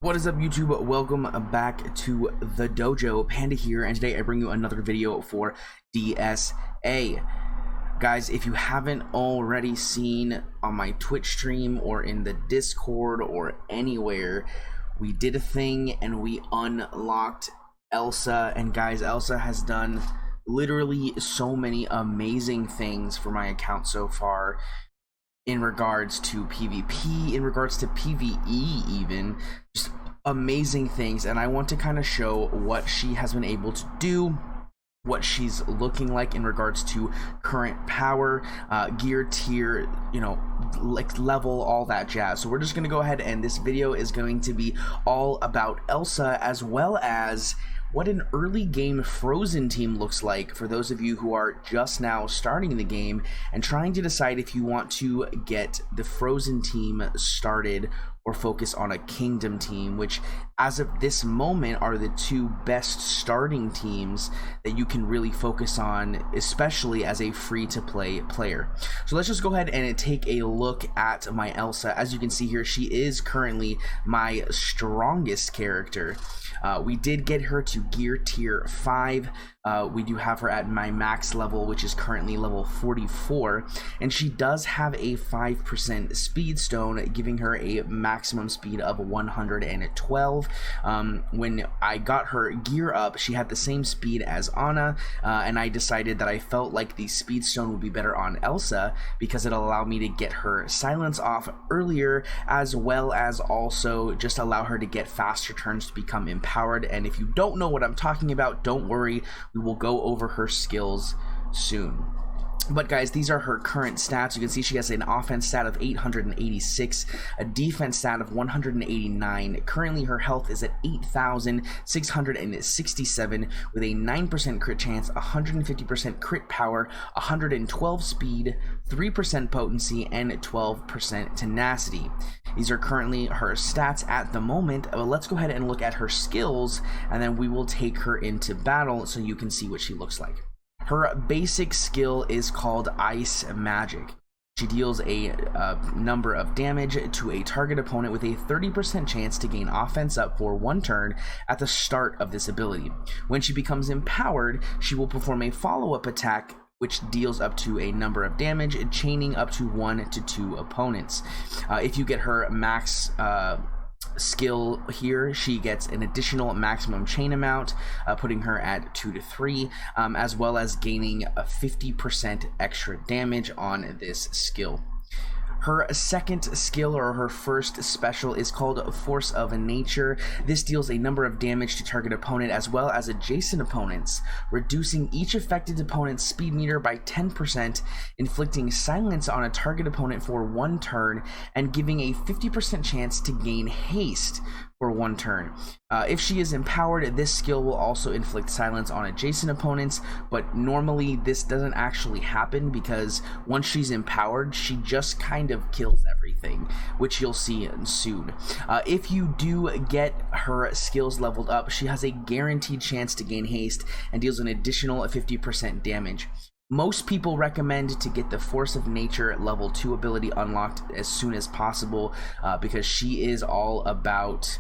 What is up, YouTube? Welcome back to the dojo. Panda here, and today I bring you another video for DSA. Guys, if you haven't already seen on my Twitch stream or in the Discord or anywhere, we did a thing and we unlocked Elsa. And guys, Elsa has done literally so many amazing things for my account so far, in regards to PvP, in regards to PvE even, just amazing things. And I want to kind of show what she has been able to do, what she's looking like in regards to current power, gear tier, like level, all that jazz. So we're just going to go ahead, and this video is going to be all about Elsa, as well as what an early game Frozen team looks like for those of you who are just now starting the game and trying to decide if you want to get the Frozen team started or focus on a Kingdom team, which as of this moment are the two best starting teams that you can really focus on, especially as a free-to-play player. So let's just go ahead and take a look at my Elsa. As you can see here, she is currently my strongest character. We did get her to gear tier 5. We do have her at my max level, which is currently level 44, and she does have a 5% speed stone, giving her a maximum speed of 112. When I got her gear up, she had the same speed as Anna, and I decided that I felt like the speed stone would be better on Elsa because it'll allow me to get her silence off earlier, as well as also just allow her to get faster turns to become empowered. And if you don't know what I'm talking about, don't worry, we will go over her skills soon. But guys, these are her current stats. You can see she has an offense stat of 886, a defense stat of 189. Currently her health is at 8,667 with a 9% crit chance, 150% crit power, 112 speed, 3% potency, and 12% tenacity. These are currently her stats at the moment. Let's go ahead and look at her skills, and then we will take her into battle so you can see what she looks like. Her basic skill is called Ice Magic. She deals a number of damage to a target opponent with a 30% chance to gain offense up for 1 turn at the start of this ability. When she becomes empowered, she will perform a follow-up attack which deals up to a number of damage, chaining up to 1 to 2 opponents. If you get her max skill here, she gets an additional maximum chain amount, putting her at 2 to 3, as well as gaining a 50% extra damage on this skill. Her second skill, or her first special, is called Force of Nature. This deals a number of damage to target opponent as well as adjacent opponents, reducing each affected opponent's speed meter by 10%, inflicting silence on a target opponent for 1 turn, and giving a 50% chance to gain haste for 1 turn. If she is empowered, this skill will also inflict silence on adjacent opponents, but normally this doesn't actually happen because once she's empowered, she just kind of kills everything, which you'll see soon. If you do get her skills leveled up, she has a guaranteed chance to gain haste and deals an additional 50% damage. Most people recommend to get the Force of Nature level 2 ability unlocked as soon as possible because she is all about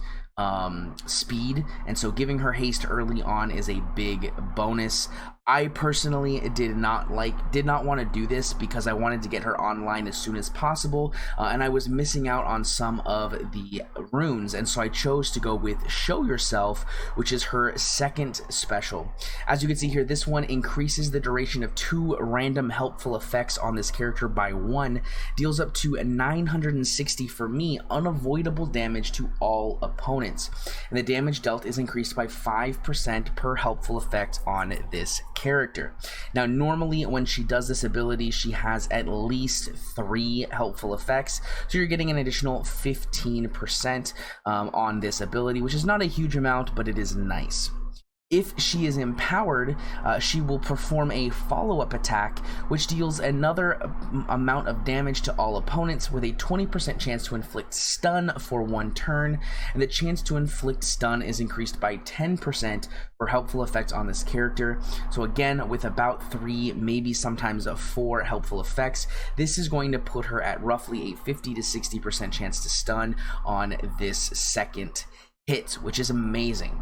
speed, and so giving her haste early on is a big bonus. I personally did not want to do this because I wanted to get her online as soon as possible, and I was missing out on some of the runes, and so I chose to go with Show Yourself, which is her second special. As you can see here, this one increases the duration of 2 random helpful effects on this character by 1, deals up to 960 for me unavoidable damage to all opponents, and the damage dealt is increased by 5% per helpful effect on this character. Now normally when she does this ability, she has at least 3 helpful effects, so you're getting an additional 15% on this ability, which is not a huge amount, but it is nice. If she is empowered, she will perform a follow-up attack, which deals another amount of damage to all opponents with a 20% chance to inflict stun for 1 turn, and the chance to inflict stun is increased by 10% for helpful effects on this character. So again, with about 3, maybe sometimes 4 helpful effects, this is going to put her at roughly a 50 to 60% chance to stun on this second hit, which is amazing.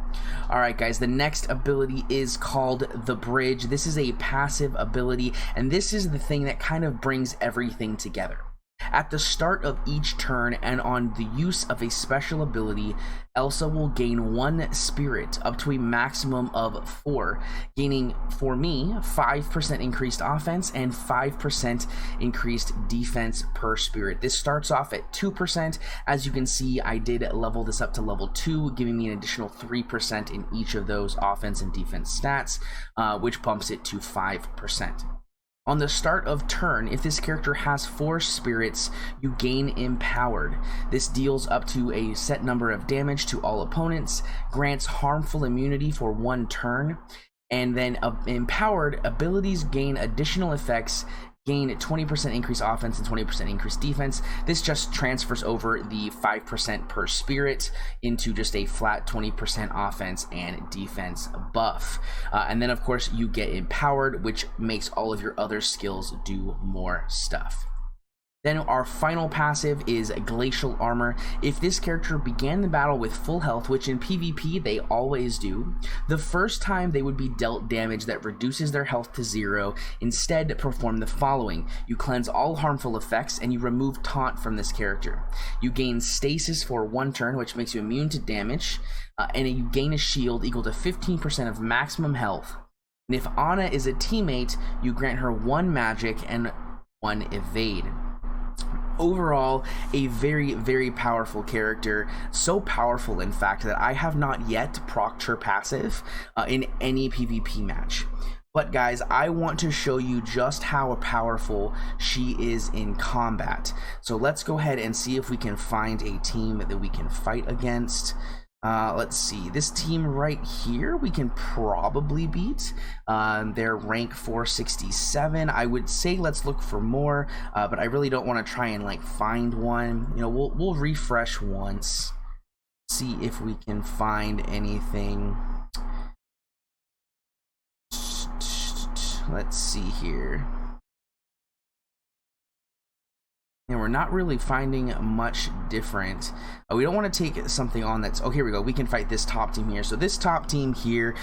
All right, guys, the next ability is called the Bridge. This is a passive ability, and this is the thing that kind of brings everything together. At the start of each turn and on the use of a special ability, Elsa will gain 1 spirit up to a maximum of 4, gaining, for me, 5% increased offense and 5% increased defense per spirit. This starts off at 2%. As you can see, I did level this up to level 2, giving me an additional 3% in each of those offense and defense stats, which bumps it to 5%. On the start of turn, if this character has 4 spirits, you gain Empowered. This deals up to a set number of damage to all opponents, grants harmful immunity for 1 turn, and then Empowered abilities gain additional effects, gain 20% increased offense and 20% increased defense. This just transfers over the 5% per spirit into just a flat 20% offense and defense buff. And then, of course, you get Empowered, which makes all of your other skills do more stuff. Then our final passive is Glacial Armor. If this character began the battle with full health, which in PvP they always do, the first time they would be dealt damage that reduces their health to 0, instead perform the following. You cleanse all harmful effects and you remove Taunt from this character. You gain Stasis for 1 turn, which makes you immune to damage, and you gain a shield equal to 15% of maximum health. And if Anna is a teammate, you grant her 1 magic and 1 evade. Overall, a very, very powerful character. So powerful, in fact, that I have not yet procced her passive in any PvP match. But guys, I want to show you just how powerful she is in combat. So let's go ahead and see if we can find a team that we can fight against. Let's see, this team right here we can probably beat. They're rank 467. I would say let's look for more, but I really don't want to try and like find one. You know, we'll refresh once, see if we can find anything. Let's see here. And we're not really finding much different. We don't want to take something on that's, oh, here we go. We can fight this top team here. So this top team here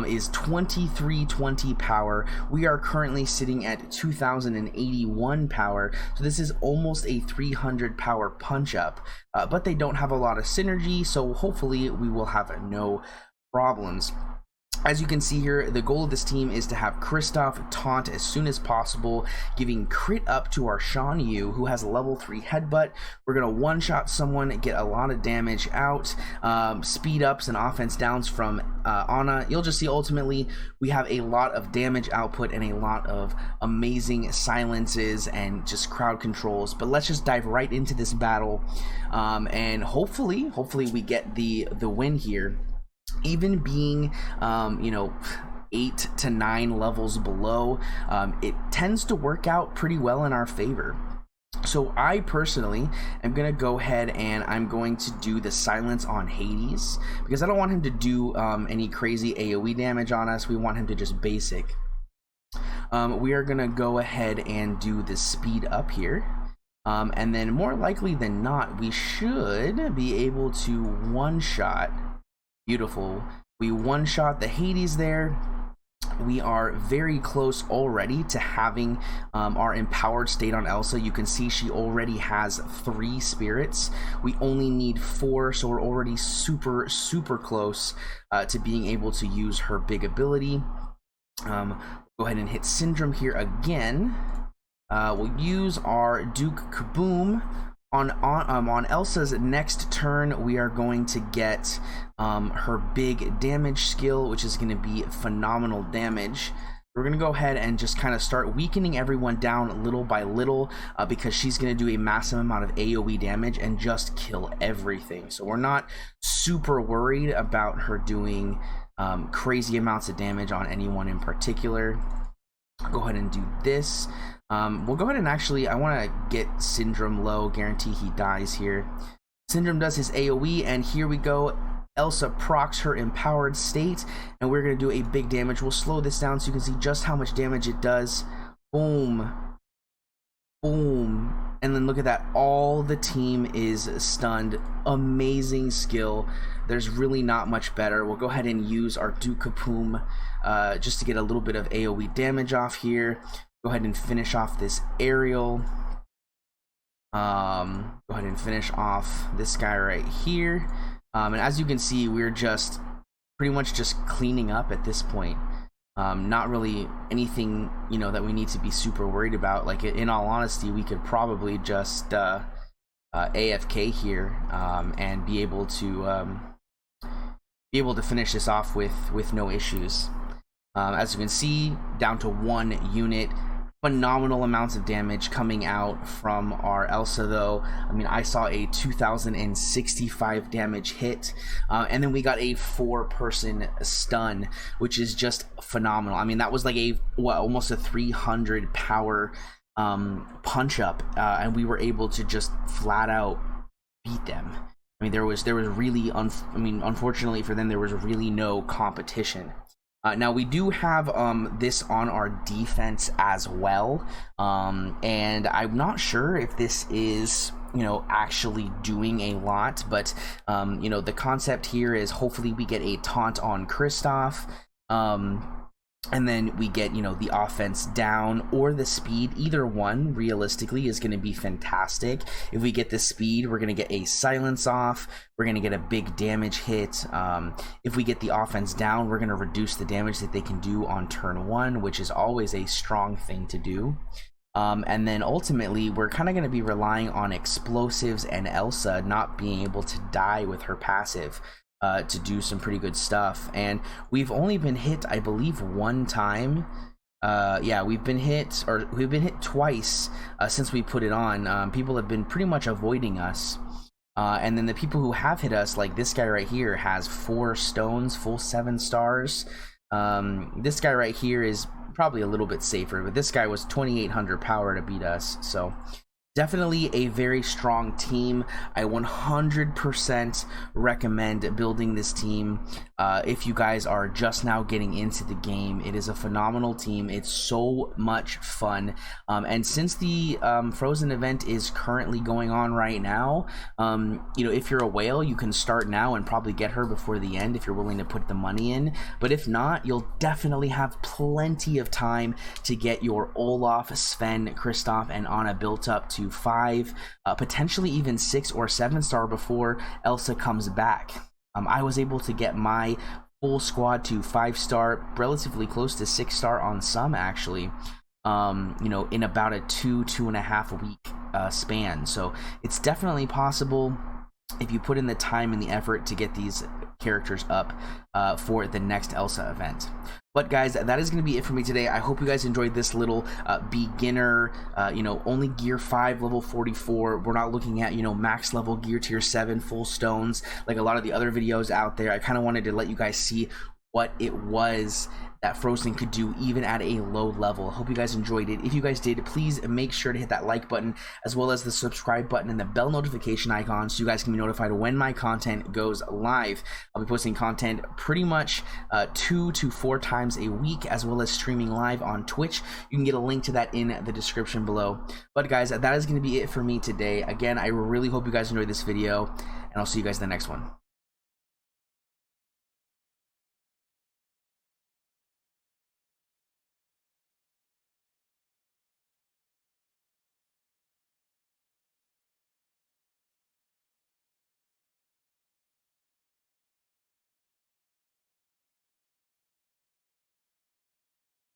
is 2320 power. We are currently sitting at 2081 power. So this is almost a 300 power punch up, but they don't have a lot of synergy. So hopefully we will have no problems. As you can see here, the goal of this team is to have Kristoff taunt as soon as possible, giving crit up to our Shan, who has a level 3 headbutt. We're going to one-shot someone, get a lot of damage out, speed ups and offense downs from Anna. You'll just see ultimately we have a lot of damage output and a lot of amazing silences and just crowd controls. But let's just dive right into this battle, and hopefully we get the win here. Even being, you know, 8 to 9 levels below, it tends to work out pretty well in our favor. So I personally am going to go ahead and I'm going to do the silence on Hades, because I don't want him to do any crazy AoE damage on us. We want him to just basic. We are going to go ahead and do the speed up here. And then more likely than not, we should be able to one-shot. Beautiful. We one-shot the Hades there. We are very close already to having our empowered state on Elsa. You can see she already has 3 spirits. We only need 4, so we're already super close to being able to use her big ability. Go ahead and hit Syndrome here again. We'll use our Duke Kaboom. On Elsa's next turn, we are going to get her big damage skill, which is going to be phenomenal damage. We're going to go ahead and just kind of start weakening everyone down little by little, because she's going to do a massive amount of AoE damage and just kill everything. So we're not super worried about her doing crazy amounts of damage on anyone in particular. I'll go ahead and do this. We'll go ahead and actually, I want to get Syndrome low, guarantee he dies here. Syndrome does his AoE, and here we go. Elsa procs her empowered state, and we're going to do a big damage. We'll slow this down so you can see just how much damage it does. Boom. Boom. And then look at that, all the team is stunned. Amazing skill. There's really not much better. We'll go ahead and use our Duke Kapoom just to get a little bit of AoE damage off here. Go ahead and finish off this aerial. Go ahead and finish off this guy right here. And as you can see, we're just pretty much just cleaning up at this point. Not really anything, you know, that we need to be super worried about. Like, in all honesty, we could probably just AFK here and be able to finish this off with no issues. As you can see, down to 1 unit. Phenomenal amounts of damage coming out from our Elsa, though. I mean, I saw a 2065 damage hit, and then we got a 4-person stun, which is just phenomenal. I mean, that was like almost a 300 power punch up, and we were able to just flat out beat them. I mean, there was really unfortunately for them, there was really no competition. Now we do have this on our defense as well, and I'm not sure if this is, you know, actually doing a lot, but you know, the concept here is hopefully we get a taunt on Kristoff, and then we get, you know, the offense down or the speed. Either one realistically is going to be fantastic. If we get the speed, we're going to get a silence off, we're going to get a big damage hit. If we get the offense down, we're going to reduce the damage that they can do on turn 1, which is always a strong thing to do. And then ultimately we're kind of going to be relying on explosives and Elsa not being able to die with her passive to do some pretty good stuff. And we've only been hit, I believe, 1 time. Yeah, we've been hit twice since we put it on. People have been pretty much avoiding us. And then the people who have hit us, like this guy right here, has 4 stones, full 7 stars. This guy right here is probably a little bit safer, but this guy was 2800 power to beat us. So definitely a very strong team. I 100% recommend building this team if you guys are just now getting into the game. It is a phenomenal team. It's so much fun. And since the Frozen event is currently going on right now, you know, if you're a whale, you can start now and probably get her before the end if you're willing to put the money in. But if not, you'll definitely have plenty of time to get your Olaf, Sven, Kristoff, and Anna built up to 5, potentially even 6 or 7 star before Elsa comes back. I was able to get my full squad to 5 star, relatively close to 6 star on some, actually, you know, in about a 2.5 week span. So it's definitely possible if you put in the time and the effort to get these characters up for the next Elsa event. But guys, that is going to be it for me today. I hope you guys enjoyed this little beginner, you know, only gear 5, level 44. We're not looking at, you know, max level gear tier 7, full stones, like a lot of the other videos out there. I kind of wanted to let you guys see what it was that Frozen could do even at a low level. Hope you guys enjoyed it. If you guys did, please make sure to hit that like button as well as the subscribe button and the bell notification icon so you guys can be notified when my content goes live. I'll be posting content pretty much 2 to 4 times a week, as well as streaming live on Twitch. You can get a link to that in the description below. But guys, that is going to be it for me today. Again, I really hope you guys enjoyed this video, and I'll see you guys in the next one.